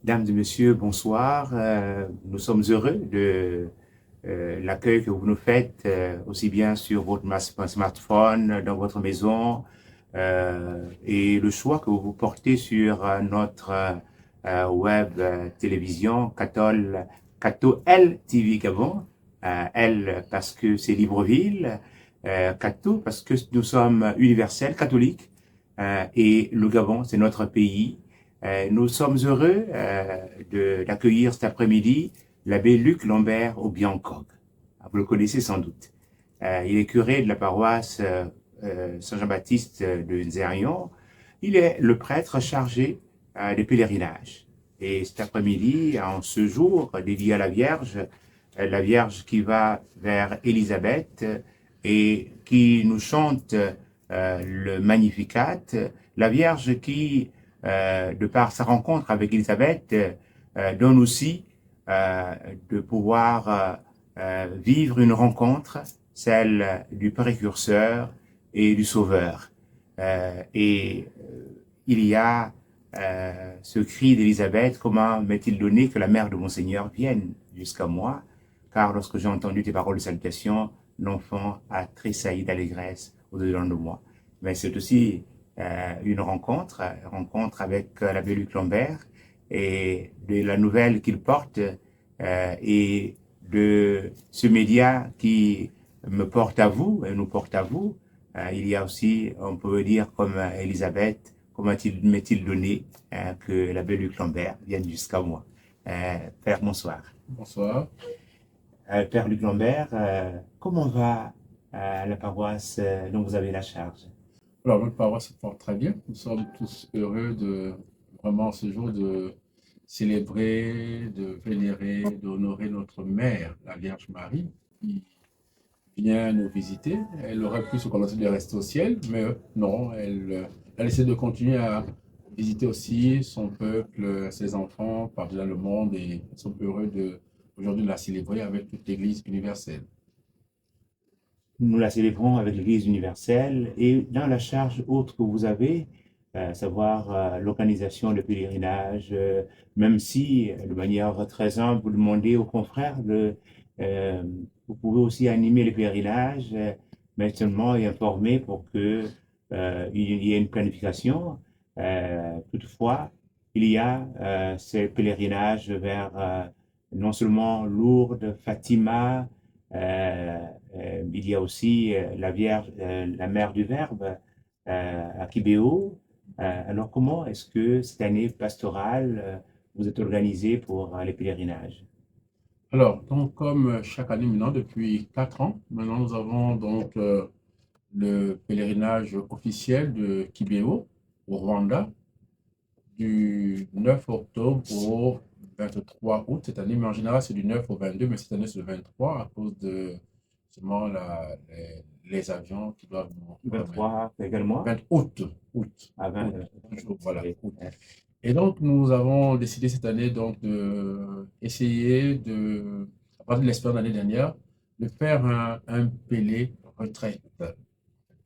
Mesdames et messieurs, bonsoir. Nous sommes heureux de l'accueil que vous nous faites, aussi bien sur votre smartphone, dans votre maison, et le choix que vous portez sur notre web télévision Cato L TV Gabon. L parce que c'est Libreville, Cato parce que nous sommes universels, catholiques, et le Gabon, c'est notre pays. Nous sommes heureux d'accueillir cet après-midi l'abbé Luc Lambert au Biancog. Vous le connaissez sans doute. Il est curé de la paroisse Saint-Jean-Baptiste de Nzérion. Il est le prêtre chargé des pèlerinages. Et cet après-midi, en ce jour dédié à la Vierge qui va vers Élisabeth et qui nous chante le Magnificat, la Vierge qui de par sa rencontre avec Élisabeth, donne aussi de pouvoir vivre une rencontre, celle du précurseur et du sauveur. Il y a ce cri d'Élisabeth, comment m'est-il donné que la mère de mon Seigneur vienne jusqu'à moi, car lorsque j'ai entendu tes paroles de salutation, l'enfant a tressailli d'allégresse au-dedans de moi. Mais c'est aussi une rencontre avec l'abbé Luc Lambert et de la nouvelle qu'il porte et de ce média qui me porte à vous et nous porte à vous. Il y a aussi, on peut dire comme Elisabeth, comment m'est-il donné que l'abbé Luc Lambert vienne jusqu'à moi. Père, bonsoir. Bonsoir. Père Luc Lambert, comment va la paroisse dont vous avez la charge? Alors, notre paroisse se porte très bien. Nous sommes tous heureux de vraiment ce jour de célébrer, de vénérer, d'honorer notre mère, la Vierge Marie, qui vient nous visiter. Elle aurait pu se contenter de rester au ciel, mais non, elle essaie de continuer à visiter aussi son peuple, ses enfants partout dans le monde et nous sommes heureux aujourd'hui de la célébrer avec toute l'Église universelle. Nous la célébrons avec l'Église universelle et dans la charge autre que vous avez, à savoir l'organisation de pèlerinage, même si de manière très humble, vous demandez aux confrères euh, vous pouvez aussi animer les pèlerinages, mais seulement et informer pour que il y ait une planification. Toutefois, il y a ces pèlerinages vers non seulement Lourdes, Fatima, il y a aussi la Vierge, la mère du Verbe à Kibéo. Alors, comment est-ce que cette année pastorale, vous êtes organisé pour les pèlerinages? Alors, donc, comme chaque année maintenant, depuis 4 ans, maintenant nous avons donc le pèlerinage officiel de Kibéo au Rwanda du 9 octobre au 23 août cette année, mais en général c'est du 9 au 22, mais cette année c'est le 23 à cause de seulement les avions qui doivent nous remettre. 23, c'est quel mois? 20 août, août, À 20, août, toujours, voilà, oui. août. Et donc, nous avons décidé cette année donc de essayer de, à partir de l'expérience de l'année dernière, de faire un pélé retraite.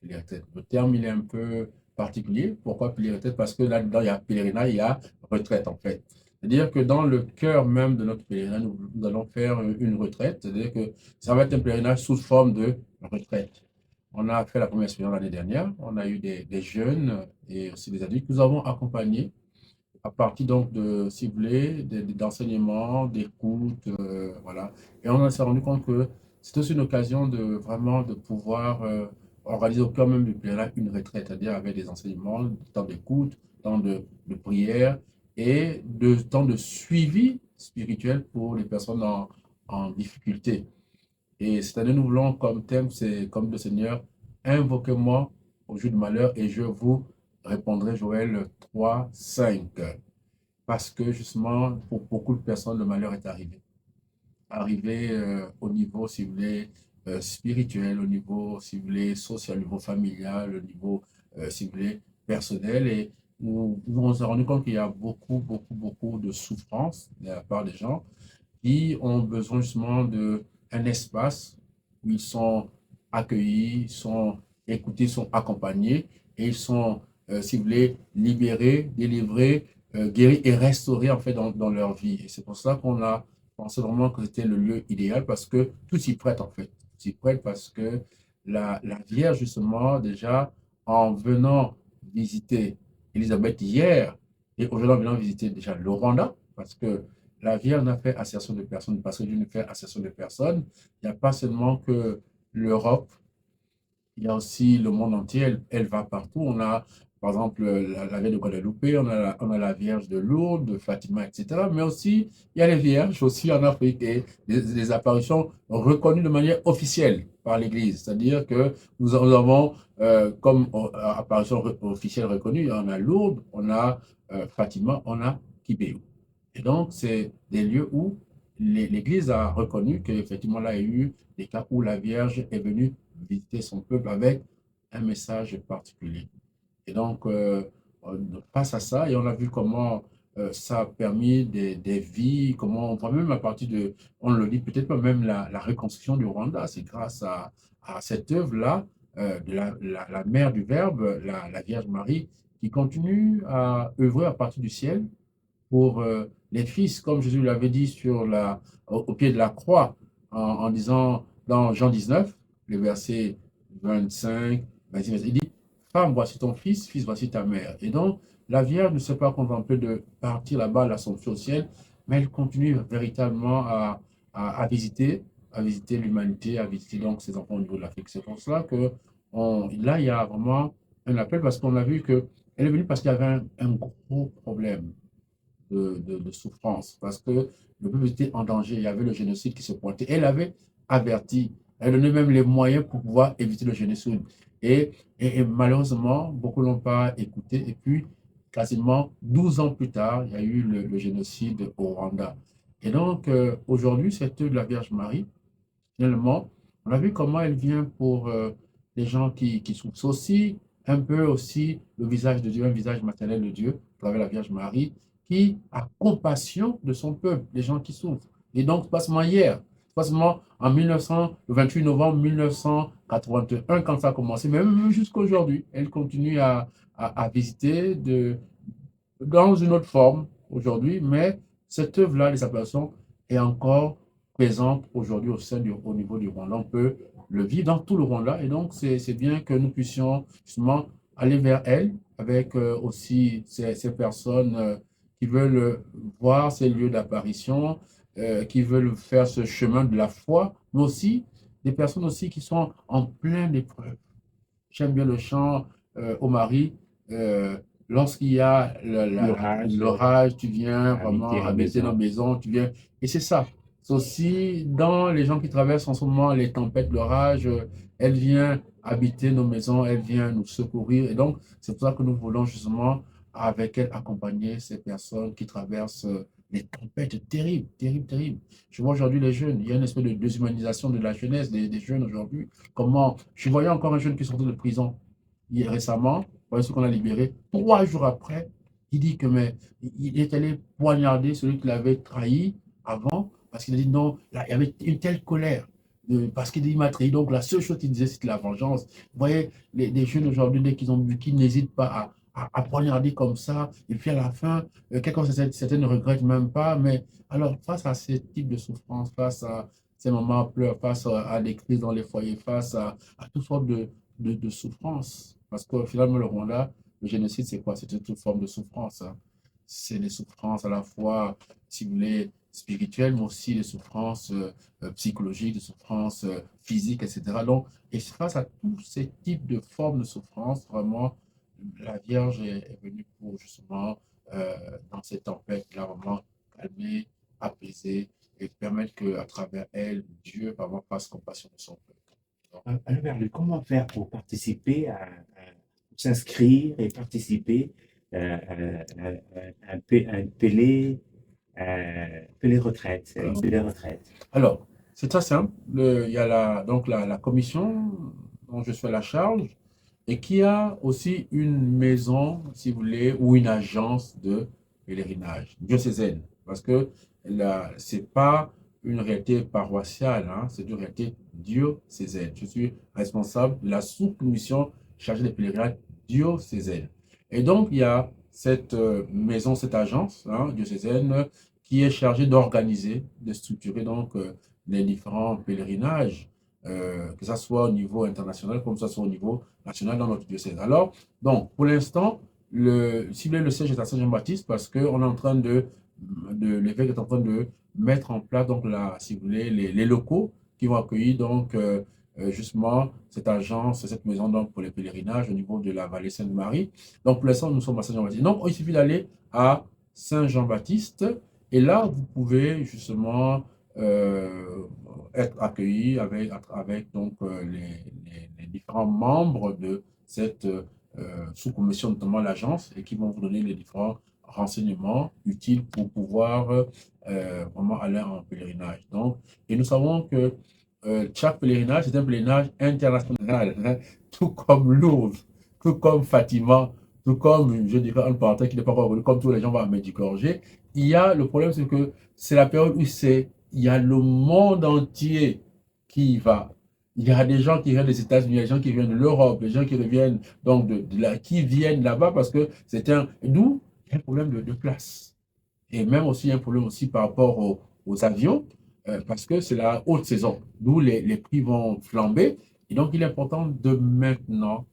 Le terme, il est un peu particulier. Pourquoi pélé retraite? Parce que là-dedans, il y a pèlerinage, il y a retraite, en fait. C'est-à-dire que dans le cœur même de notre pèlerinage, nous allons faire une retraite. C'est-à-dire que ça va être un pèlerinage sous forme de retraite. On a fait la première expérience l'année dernière. On a eu des jeunes et aussi des adultes que nous avons accompagnés à partir donc de ciblés, d'enseignements, d'écoute, voilà. Et on s'est rendu compte que c'est aussi une occasion de vraiment de pouvoir organiser au cœur même du pèlerin une retraite, c'est-à-dire avec des enseignements, du temps d'écoute, temps de prière et de temps de suivi spirituel pour les personnes en difficulté. Et cette année, nous voulons comme thème, c'est comme le Seigneur, invoquez-moi au jour du malheur et je vous répondrai, Joël 3, 5. Parce que justement, pour beaucoup de personnes, le malheur est arrivé. Arrivé au niveau, si vous voulez, spirituel, au niveau, si vous voulez, social, au niveau familial, au niveau, si vous voulez, personnel. Et nous on s'est rendu compte qu'il y a beaucoup, beaucoup, beaucoup de souffrance de la part des gens qui ont besoin justement d'un espace où ils sont accueillis, sont écoutés, sont accompagnés et ils sont, si vous voulez, libérés, délivrés guéris et restaurés en fait dans leur vie. Et c'est pour ça qu'on a pensé vraiment que c'était le lieu idéal parce que tout s'y prête en fait. Tout s'y prête parce que la Vierge, justement, déjà, en venant visiter Élisabeth hier et aujourd'hui en venant visiter déjà le Rwanda, parce que la Vierge n'a fait assertion de personne, parce que Dieu ne fait assertion de personne. Il n'y a pas seulement que l'Europe, il y a aussi le monde entier, elle va partout. On a, par exemple, la Vierge de Guadeloupe, on a la Vierge de Lourdes, de Fatima, etc. Mais aussi, il y a les Vierges aussi en Afrique et des apparitions reconnues de manière officielle par l'Église. C'est-à-dire que nous avons, comme apparition officielle reconnue, on a Lourdes, on a Fatima, on a Kibéou. Et donc, c'est des lieux où l'Église a reconnu qu'effectivement, là, il y a eu des cas où la Vierge est venue visiter son peuple avec un message particulier. Et donc, face à ça, et on a vu comment ça a permis des vies, comment on voit même à partir de, on le dit peut-être pas même la reconstruction du Rwanda, c'est grâce à cette œuvre-là de la mère du Verbe, la Vierge Marie, qui continue à œuvrer à partir du ciel pour les fils, comme Jésus l'avait dit au pied de la croix, en disant dans Jean 19, le verset 25, 26, il dit, femme, voici ton fils, voici ta mère. Et donc, la Vierge ne s'est pas contentée de partir là-bas à l'Assomption au ciel, mais elle continue véritablement à à visiter l'humanité, à visiter donc ses enfants au niveau de l'Afrique. C'est pour cela que là, il y a vraiment un appel, parce qu'on a vu qu'elle est venue parce qu'il y avait un gros problème de souffrance, parce que le peuple était en danger, il y avait le génocide qui se pointait. Elle avait averti, elle donnait même les moyens pour pouvoir éviter le génocide. Et malheureusement, beaucoup ne l'ont pas écouté. Et puis, quasiment 12 ans plus tard, il y a eu le génocide au Rwanda. Et donc, aujourd'hui, cette œuvre de la Vierge Marie, finalement, on a vu comment elle vient pour les gens qui souffrent. C'est aussi un peu aussi le visage de Dieu, un visage maternel de Dieu, à travers la Vierge Marie, qui a compassion de son peuple, les gens qui souffrent. Et donc, pas seulement hier, pas seulement en 1900, le 28 novembre 1981, quand ça a commencé, mais même jusqu'à aujourd'hui, elle continue à visiter dans une autre forme aujourd'hui, mais cette œuvre-là, les apparitions, est encore présente aujourd'hui au niveau du Rwanda. On peut le vivre dans tout le Rwanda, et donc c'est bien que nous puissions justement aller vers elle avec aussi ces personnes qui veulent voir ces lieux d'apparition, qui veulent faire ce chemin de la foi, mais aussi des personnes aussi qui sont en pleine épreuve. J'aime bien le chant au mari. Lorsqu'il y a L'orage, l'orage, tu viens habiter vraiment nos habiter dans la maisons. maison, tu viens. Et c'est ça. C'est aussi dans les gens qui traversent en ce moment les tempêtes, l'orage, elle vient habiter nos maisons, elle vient nous secourir. Et donc, c'est pour ça que nous voulons justement, avec elle, accompagner ces personnes qui traversent les tempêtes terribles, terribles, terribles. Je vois aujourd'hui les jeunes, il y a une espèce de déshumanisation de la jeunesse, des jeunes aujourd'hui. Comment, je voyais encore un jeune qui sortait de prison récemment, voilà ce qu'on a libéré. 3 jours après, il dit que mais il est allé poignarder celui qui l'avait trahi avant, parce qu'il a dit non, là, il y avait une telle colère. Parce qu'il m'a trahi. Donc la seule chose qu'il disait, c'était la vengeance. Vous voyez, les jeunes aujourd'hui, dès qu'ils ont vu, qu'ils n'hésitent pas à poignarder comme ça, et puis à la fin, quelqu'un, certains ne regrettent même pas, mais alors face à ce type de souffrance, face à ces moments à pleurs, face à des crises dans les foyers, face à toutes sortes de souffrances. Parce que finalement, le Rwanda, le génocide, c'est quoi? C'est toute forme de souffrance, hein. C'est des souffrances à la fois, si vous voulez, spirituelles, mais aussi des souffrances psychologiques, des souffrances physiques, etc. Donc, et face à tous ces types de formes de souffrance, vraiment, la Vierge est venue pour justement, dans cette tempête-là, vraiment calmer, apaiser et permettre qu'à travers elle, Dieu vraiment fasse compassion de son peuple. Donc, Alors, comment faire pour participer pour s'inscrire et participer à un Pélé retraite, voilà. une Pélé retraite? Alors, c'est très simple. Il y a donc la commission dont je suis à la charge et qui a aussi une maison, si vous voulez, ou une agence de pèlerinage diocésaine. Parce que ce n'est pas une réalité paroissiale, hein, c'est une réalité diocésaine. Je suis responsable de la sous-commission chargée des pèlerinages diocésaines. Et donc, il y a cette maison, cette agence diocésaine qui est chargée d'organiser, de structurer donc les différents pèlerinages, que ce soit au niveau international comme que ce soit au niveau national dans notre diocèse. Alors, donc, pour l'instant, si vous voulez, le siège est à Saint-Jean-Baptiste parce que l'évêque est en train de mettre en place, donc, si vous voulez, les locaux qui vont accueillir donc justement cette agence, cette maison donc pour les pèlerinages au niveau de la vallée Sainte-Marie. Donc pour l'instant, nous sommes à Saint-Jean-Baptiste. Donc il suffit d'aller à Saint-Jean-Baptiste et là, vous pouvez justement être accueilli avec donc les différents membres de cette sous-commission, notamment l'agence, et qui vont vous donner les différents renseignements utiles pour pouvoir vraiment aller en pèlerinage. Donc, et nous savons que chaque pèlerinage, c'est un pèlerinage international, hein, tout comme Lourdes, tout comme Fatima, tout comme, je dirais, un parenthèse qui n'est pas encore revenu, comme tous les gens vont à Medjugorje. Il y a le problème, c'est que c'est la période où il y a le monde entier qui y va. Il y a des gens qui viennent des États-Unis, des gens qui viennent de l'Europe, des gens qui reviennent donc qui viennent là-bas parce que d'où il y a un problème de place. Et même aussi, il y a un problème aussi par rapport aux avions, parce que c'est la haute saison, d'où les prix vont flamber. Et donc, il est important de maintenant,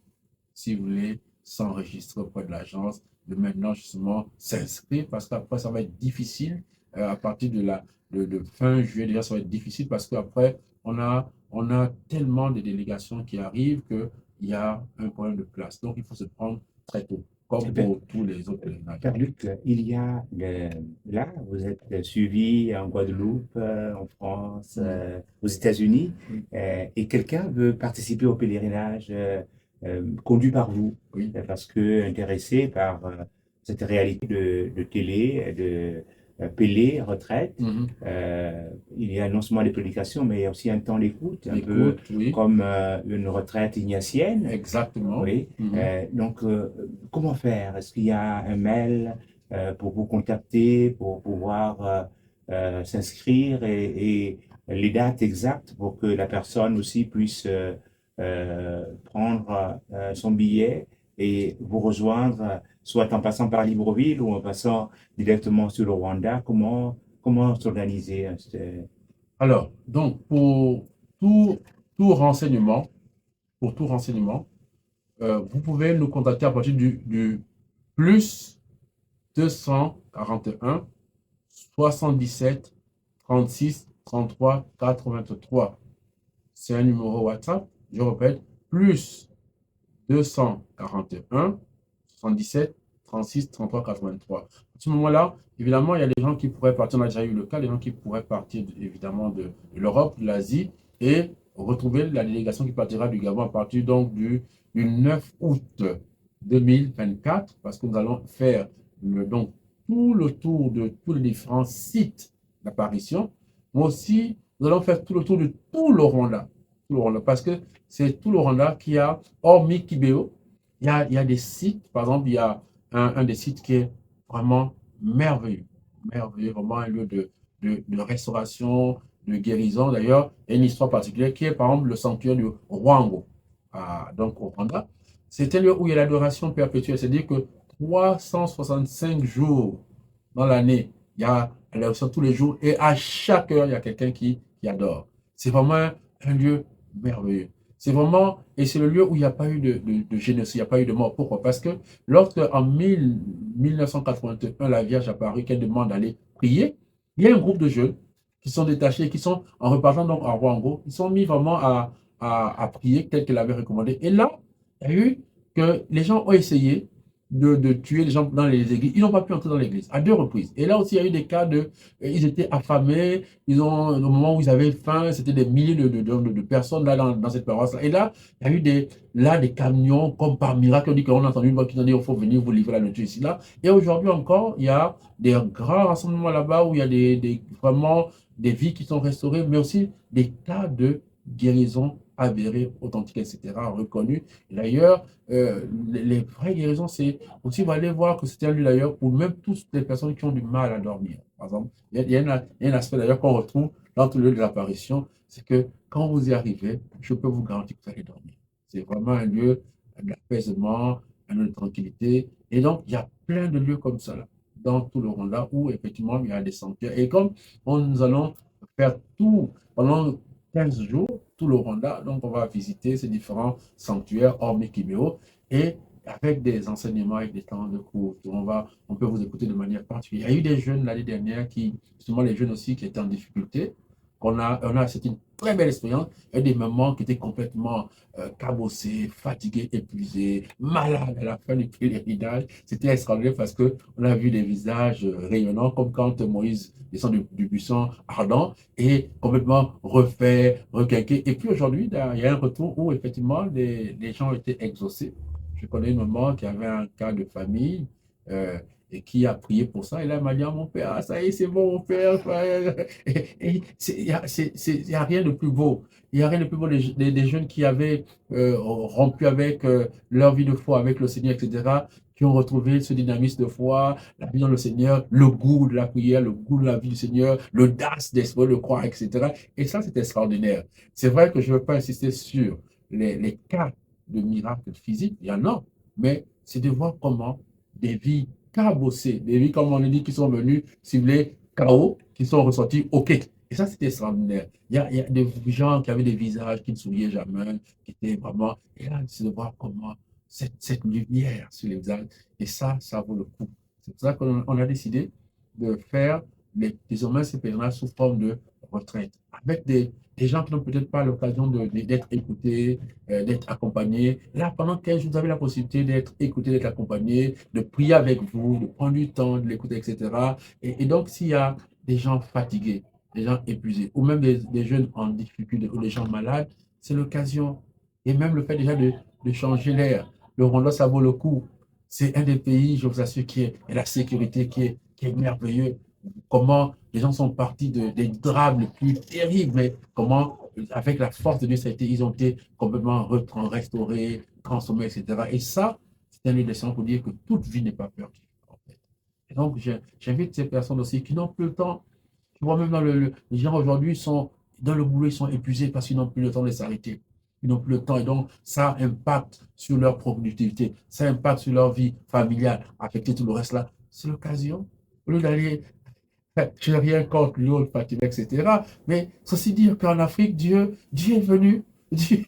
si vous voulez, s'enregistrer auprès de l'agence, de maintenant justement s'inscrire, parce qu'après, ça va être difficile. À partir de fin juillet, déjà, ça va être difficile parce qu'après, on a tellement de délégations qui arrivent qu'il y a un problème de place. Donc, il faut se prendre très tôt, comme Ben, pour tous les autres pèlerinages. Père Luc, là, vous êtes suivi en Guadeloupe, en France, aux États-Unis, et quelqu'un veut participer au pèlerinage conduit par vous, Oui. Parce que intéressé par cette réalité de télé, de Pélé, retraite, Mhm. il y a non seulement des prédications, mais il y a aussi un temps d'écoute, un peu Écoute, oui, comme une retraite ignatienne. exactement. Oui. Mhm. Donc, comment faire? Est-ce qu'il y a un mail pour vous contacter, pour pouvoir s'inscrire et les dates exactes pour que la personne aussi puisse prendre son billet et vous rejoindre, soit en passant par Libreville ou en passant directement sur le Rwanda? Comment s'organiser? Alors, donc, tout, tout renseignement, pour tout renseignement, vous pouvez nous contacter à partir du plus 241 77 36 33 83. C'est un numéro WhatsApp. Je répète, plus 241 77 36 33 83. À ce moment-là, évidemment, il y a des gens qui pourraient partir, on a déjà eu le cas, des gens qui pourraient partir évidemment de l'Europe, de l'Asie, et retrouver la délégation qui partira du Gabon à partir donc du 9 août 2024, parce que nous allons faire donc tout le tour de tous les différents sites d'apparition, mais aussi nous allons faire tout le tour de tout le Rwanda, parce que c'est tout le Rwanda qui a, hormis Kibéo, il y a des sites, par exemple, il y a un des sites qui est vraiment merveilleux, merveilleux, vraiment un lieu de restauration, de guérison. D'ailleurs, il y a une histoire particulière qui est, par exemple, le sanctuaire du Rwango, donc au Rwanda. C'est un lieu où il y a l'adoration perpétuelle, c'est-à-dire que 365 jours dans l'année, il y a l'adoration tous les jours et à chaque heure, il y a quelqu'un qui adore. C'est vraiment un lieu merveilleux. C'est vraiment, et c'est le lieu où il n'y a pas eu de génocide, il n'y a pas eu de mort. Pourquoi? Parce que lorsque en 1981, la Vierge a apparu, qu'elle demande d'aller prier, il y a un groupe de jeunes qui sont détachés, qui sont, en repartant donc à Rwango, ils sont mis vraiment à prier tel qu'elle avait recommandé. Et là, il y a eu que les gens ont essayé de tuer les gens dans les églises. Ils n'ont pas pu entrer dans l'église à deux reprises. Et là aussi, il y a eu des cas ils étaient affamés, au moment où ils avaient faim, c'était des milliers de personnes là dans cette paroisse-là. Et là, il y a eu des camions, comme par miracle, on dit qu'on a entendu une voix qui dit, il faut venir vous livrer la nourriture ici, là. Et aujourd'hui encore, il y a des grands rassemblements là-bas où il y a vraiment des vies qui sont restaurées, mais aussi des cas de guérison avérée, authentique, etc., reconnus. D'ailleurs, les vraies guérisons, c'est aussi, vous allez voir que c'est un lieu d'ailleurs pour même toutes les personnes qui ont du mal à dormir. Par exemple, il y a un aspect d'ailleurs qu'on retrouve dans tout le lieu de l'apparition, c'est que quand vous y arrivez, je peux vous garantir que vous allez dormir. C'est vraiment un lieu d'apaisement, un lieu de tranquillité. Et donc, il y a plein de lieux comme ça là, dans tout le Rwanda où effectivement il y a des sanctuaires. Et comme nous allons faire tout pendant 15 jours, tout le Rwanda, donc on va visiter ces différents sanctuaires hors Kibeho et avec des enseignements, avec des temps de cours. On peut vous écouter de manière particulière. Il y a eu des jeunes l'année dernière qui, justement les jeunes aussi qui étaient en difficulté. C'était une très belle expérience et des moments qui étaient complètement cabossés, fatigués, épuisés, malades à la fin du pèlerinage. C'était extraordinaire parce qu'on a vu des visages rayonnants comme quand Moïse descend du buisson ardent et complètement refait, requinqué. Et puis aujourd'hui, il y a un retour où effectivement les gens ont été exaucés. Je connais une maman qui avait un cas de famille euh, et qui a prié pour ça. Et là, elle m'a dit, ah, mon père, ah, ça y est, c'est bon, mon père. Et il n'y a rien de plus beau. Il n'y a rien de plus beau des jeunes qui avaient rompu avec leur vie de foi, avec le Seigneur, etc., qui ont retrouvé ce dynamisme de foi, la vie dans le Seigneur, le goût de la prière, le goût de la vie du Seigneur, l'audace d'esprit de croire, etc. Et ça, c'est extraordinaire. C'est vrai que je ne veux pas insister sur les cas de miracles physiques, il y en a, mais c'est de voir comment des vies cabossées, des vies, comme on le dit, qui sont venues cibler chaos, qui sont ressortis OK. Et ça, c'était extraordinaire. Il y a des gens qui avaient des visages qui ne souriaient jamais, qui étaient vraiment. Et là, c'est de voir comment cette lumière sur les visages, et ça vaut le coup. C'est pour ça qu'on a décidé de faire désormais ces pèlerinages sous forme de retraite, avec des gens qui n'ont peut-être pas l'occasion d'être écoutés, d'être accompagnés. Là, pendant 15 jours, vous avez la possibilité d'être écouté, d'être accompagné, de prier avec vous, de prendre du temps, de l'écouter, etc. Et donc, s'il y a des gens fatigués, des gens épuisés, ou même des jeunes en difficulté, ou des gens malades, c'est l'occasion. Et même le fait déjà de changer l'air. Le Rwanda, ça vaut le coup. C'est un des pays, je vous assure, qui est la sécurité, qui est merveilleux. Comment les gens sont partis des drames les plus terribles, mais comment, avec la force de Dieu, ils ont été complètement restaurés, transformés, etc. Et ça, c'est un leçon pour dire que toute vie n'est pas perdue. En fait. Et donc, j'invite ces personnes aussi qui n'ont plus le temps. Tu vois, même les gens aujourd'hui sont dans le boulot, ils sont épuisés parce qu'ils n'ont plus le temps de s'arrêter. Ils n'ont plus le temps et donc ça impacte sur leur productivité, ça impacte sur leur vie familiale, affecter tout le reste là. C'est l'occasion, au lieu d'aller je n'ai rien contre l'autre, Fatima, etc. Mais ceci dire qu'en Afrique, Dieu est venu. Dieu,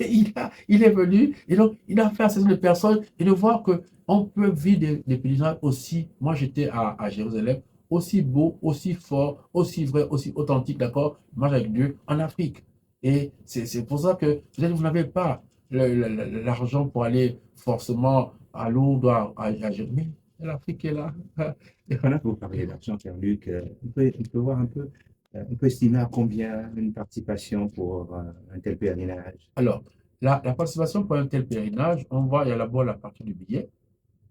il est venu. Et donc, il a fait à ces personnes et de voir qu'on peut vivre des paysages aussi. Moi, j'étais à Jérusalem, aussi beau, aussi fort, aussi vrai, aussi authentique, d'accord? Moi, avec Dieu en Afrique. Et c'est pour ça que peut-être vous n'avez pas l'argent pour aller forcément à Lourdes, à Jérusalem. Mais l'Afrique est là. Et pendant que vous parlez d'argent, Pierre-Luc, on peut voir un peu, on peut estimer à combien une participation pour un tel pèlerinage. Alors, la participation pour un tel pèlerinage, on voit, il y a d'abord la partie du billet.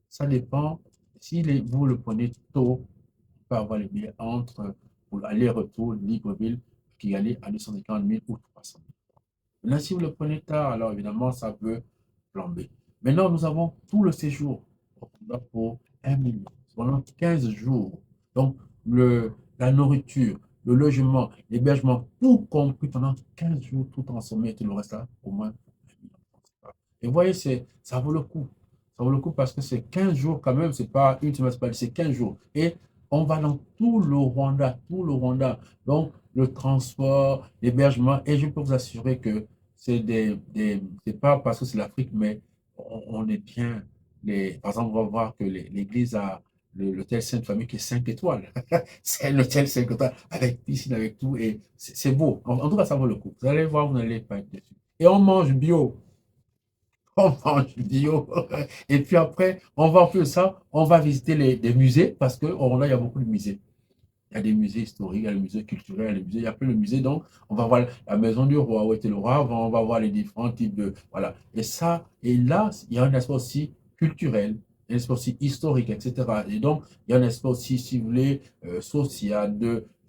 Ça dépend. Si vous le prenez tôt, on peut avoir les billets entre pour aller-retour Libreville, Kigali à 250 000 ou 300 000. Là, si vous le prenez tard, alors évidemment, ça peut flamber. Maintenant, nous avons tout le séjour pour 1 million pendant 15 jours. Donc, la nourriture, le logement, l'hébergement, tout compris pendant 15 jours, tout en sommet, et tout le reste là, au moins 1 million. Et vous voyez, ça vaut le coup. Ça vaut le coup parce que c'est 15 jours quand même, c'est pas une semaine, c'est 15 jours. Et on va dans tout le Rwanda, tout le Rwanda. Donc, le transport, l'hébergement, et je peux vous assurer que c'est pas parce que c'est l'Afrique, mais on est bien. Par exemple, on va voir que l'église a l'hôtel Sainte-Famille qui est 5 étoiles. C'est un hôtel 5 étoiles avec piscine, avec tout, et c'est beau. En tout cas, ça vaut le coup. Vous allez voir, vous n'allez pas être déçus. Et on mange bio. On mange bio. Et puis après, on va faire ça, on va visiter les musées, parce qu'au là, il y a beaucoup de musées. Il y a des musées historiques, il y a des musées culturels, il y a plein de musées. Donc, on va voir la maison du roi, où était le roi, on va voir les différents types de. Voilà. Et ça, et là, il y a un aspect aussi culturel, un aspect aussi historique, etc. Et donc, il y a un aspect aussi, si vous voulez, social,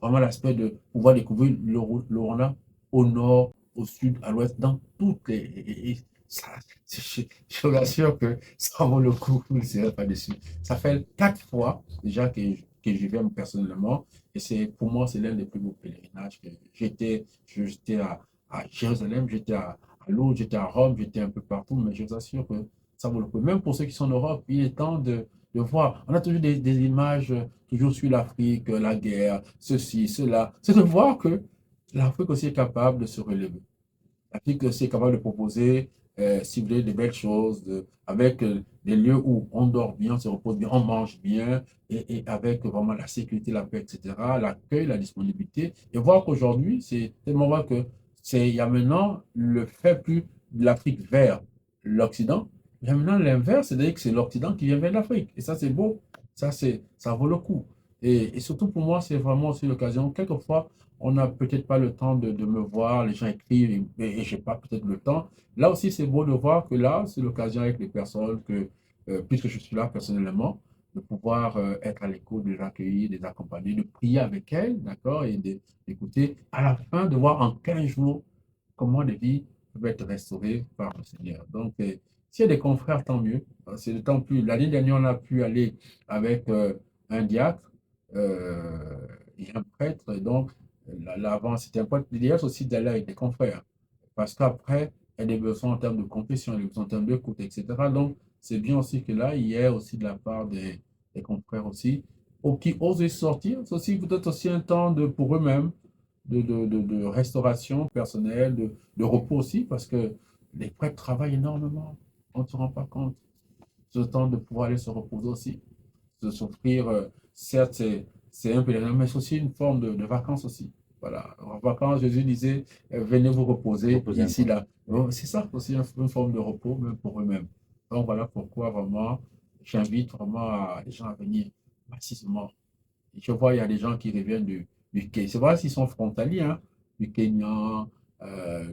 vraiment l'aspect de pouvoir découvrir le Rwanda au nord, au sud, à l'ouest, dans toutes les. Et ça, je vous assure que ça vaut le coup, vous ne serez pas déçu. Ça fait 4 fois déjà que j'y vais personnellement. Et pour moi, c'est l'un des plus beaux pèlerinages. J'étais à Jérusalem, j'étais à Lourdes, j'étais à Rome, j'étais un peu partout, mais je vous assure que ça vaut le coup. Même pour ceux qui sont en Europe, il est temps de voir. On a toujours des images, toujours sur l'Afrique, la guerre, ceci, cela. C'est de voir que l'Afrique aussi est capable de se relever. L'Afrique aussi est capable de proposer, si vous voulez, de belles choses, avec des lieux où on dort bien, on se repose bien, on mange bien, et avec vraiment la sécurité, la paix, etc., l'accueil, la disponibilité. Et voir qu'aujourd'hui, c'est tellement vrai que il y a maintenant le fait plus de l'Afrique vers l'Occident. Il y a maintenant l'inverse, c'est-à-dire que c'est l'Occident qui vient vers l'Afrique. Et ça, c'est beau. Ça vaut le coup. Et surtout pour moi, c'est vraiment aussi l'occasion. Quelquefois, on n'a peut-être pas le temps de me voir, les gens écrivent et je n'ai pas peut-être le temps. Là aussi, c'est beau de voir que là, c'est l'occasion avec les personnes que, puisque je suis là personnellement, de pouvoir être à l'écoute, de les accueillir, de les accompagner, de prier avec elles, d'accord, et d'écouter, à la fin, de voir en 15 jours comment les vies peuvent être restaurées par le Seigneur. Donc, s'il y a des confrères, tant mieux. C'est d'autant plus. L'année dernière, on a pu aller avec un diacre et un prêtre. Et donc, l'avant, c'était important. L'idéal aussi d'aller avec des confrères. Parce qu'après, il y a des besoins en termes de confession, des besoins en termes d'écoute, etc. Donc, c'est bien aussi que là, il y ait aussi de la part des confrères aussi, qui osent sortir. C'est aussi peut-être aussi un temps pour eux-mêmes de restauration personnelle, de repos aussi, parce que les prêtres travaillent énormément. On ne se rend pas compte. Ce temps de pouvoir aller se reposer aussi, de s'offrir, certes, c'est un pèlerinage, mais c'est aussi une forme de vacances aussi. Voilà. En vacances, Jésus disait, venez vous reposer Proposer un ici, peu. là. Oui. C'est ça aussi une forme de repos, même pour eux-mêmes. Donc voilà pourquoi vraiment, j'invite vraiment les gens à venir massivement. Je vois, il y a des gens qui reviennent du Kenya. C'est vrai s'ils sont frontaliers, hein, du Kenya,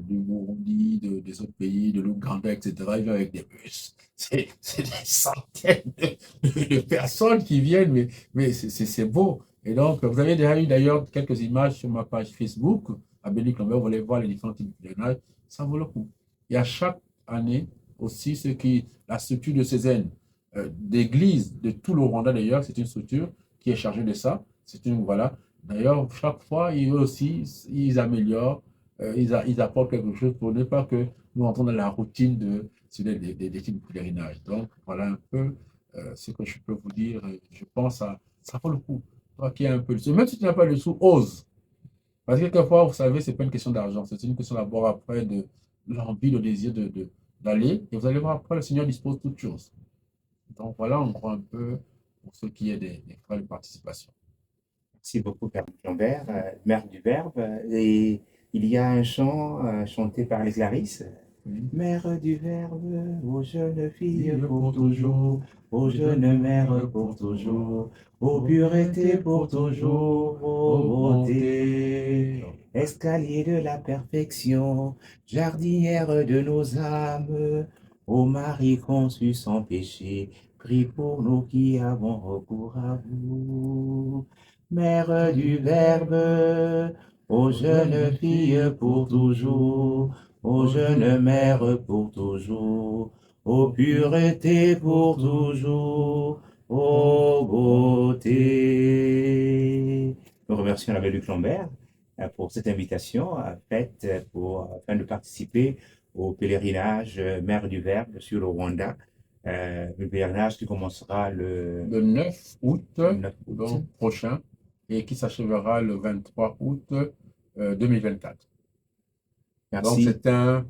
du Burundi, des autres pays, de l'Ouganda, etc. Ils viennent avec des bus. C'est des centaines de personnes qui viennent, mais c'est beau. Et donc, vous avez déjà eu d'ailleurs quelques images sur ma page Facebook, à Béni Lambert, vous allez voir les différents types de pèlerinages. Ça vaut le coup. Et à chaque année aussi, la structure de Césaine, d'église de tout le Rwanda d'ailleurs, c'est une structure qui est chargé de ça. C'est une, voilà. D'ailleurs, chaque fois, ils aussi, ils améliorent, ils apportent quelque chose pour ne pas que nous entrons dans la routine des types de pèlerinage. Donc, voilà un peu ce que je peux vous dire. Je pense à ça vaut le coup. Toi qui as un peu le sou, même si tu n'as pas le sou, ose. Parce que quelquefois, vous savez, ce n'est pas une question d'argent, c'est une question d'abord après de l'envie, le désir d'aller. Et vous allez voir après, le Seigneur dispose de toutes choses. Donc voilà, on croit un peu pour ce qui est des frais de participation. Merci beaucoup, Père Lambert, Mère du Verbe. Et il y a un chant chanté par les Clarisses. Oui. Mère du Verbe, ô jeune fille Fille pour pour toujours, toujours, ô jeune mère pour toujours, ô pureté pour toujours, ô ô beauté. bonté. Escalier de la perfection, jardinière de nos âmes, ô Marie conçue sans péché, prie pour nous qui avons recours à vous. Mère du Verbe, ô jeune fille pour toujours, ô jeune mère pour toujours, ô pureté pour toujours, ô beauté. Nous remercions l'abbé Luc Lambert pour cette invitation faite afin de participer au pèlerinage Mère du Verbe sur le Rwanda. Le pèlerinage qui commencera le Le 9 août 9 août. donc, prochain et qui s'achèvera le 23 août 2024. Donc, Merci. c'est un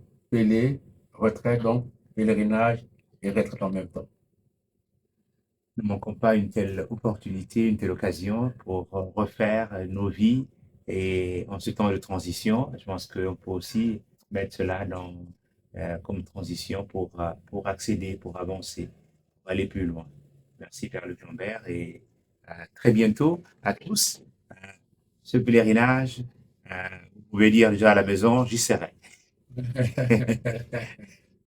retraite, donc pèlerinage et retraite en même temps. Ne manquons pas une telle opportunité, une telle occasion pour refaire nos vies et en ce temps de transition, je pense qu'on peut aussi mettre cela comme transition pour accéder, pour avancer, pour aller plus loin. Merci Père Luc Lambert et à très bientôt à tous. Ce pèlerinage, vous pouvez dire déjà à la maison, j'y serai.